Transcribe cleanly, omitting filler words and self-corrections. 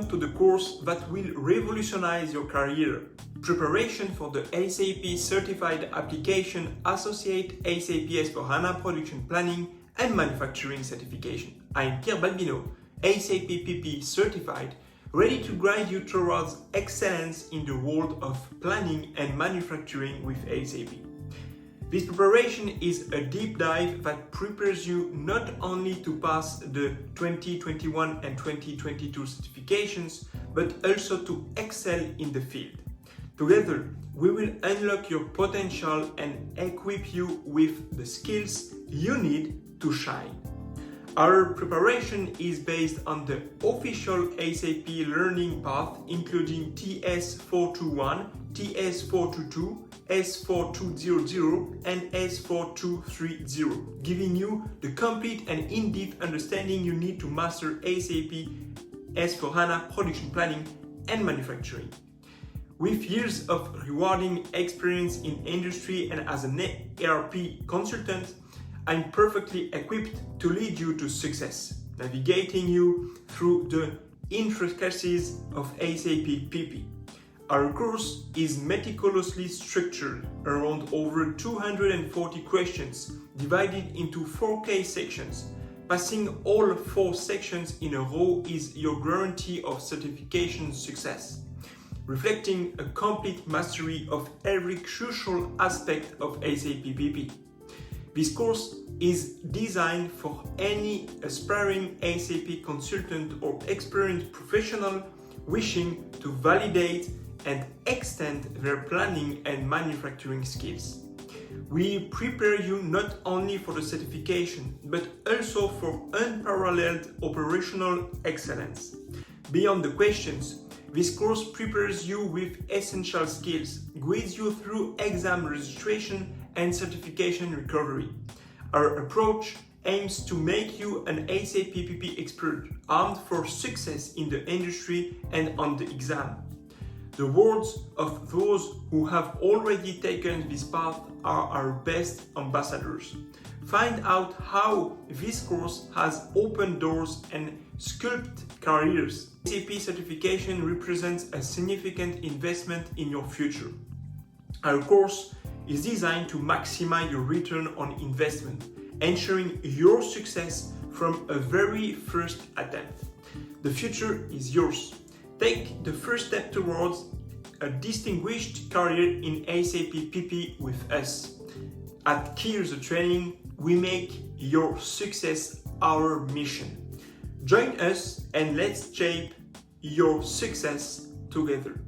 Welcome to the course that will revolutionize your career. Preparation for the SAP Certified Application Associate SAP S/4HANA Production Planning and Manufacturing Certification. I'm Pierre Balbino, SAP PP Certified, ready to guide you towards excellence in the world of planning and manufacturing with SAP. This preparation is a deep dive that prepares you not only to pass the 2021 and 2022 certifications, but also to excel in the field. Together, we will unlock your potential and equip you with the skills you need to shine. Our preparation is based on the official SAP learning path, including TS421, TS422, S4200 and S4230, giving you the complete and in-depth understanding you need to master SAP S/4HANA production planning and manufacturing. With years of rewarding experience in industry and as an ERP consultant, I'm perfectly equipped to lead you to success, navigating you through the intricacies of SAP PP. Our course is meticulously structured around over 240 questions divided into 4 case sections. Passing all 4 sections in a row is your guarantee of certification success, reflecting a complete mastery of every crucial aspect of SAP PP. This course is designed for any aspiring SAP consultant or experienced professional wishing to validate and extend their planning and manufacturing skills. We prepare you not only for the certification, but also for unparalleled operational excellence. Beyond the questions, this course prepares you with essential skills, guides you through exam registration and certification recovery. Our approach aims to make you an SAP PP expert, armed for success in the industry and on the exam. The words of those who have already taken this path are our best ambassadors. Find out how this course has opened doors and sculpted careers. SAP certification represents a significant investment in your future. Our course is designed to maximize your return on investment, ensuring your success from a very first attempt. The future is yours. Take the first step towards a distinguished career in SAP PP with us. At Key User Training, we make your success our mission. Join us and let's shape your success together.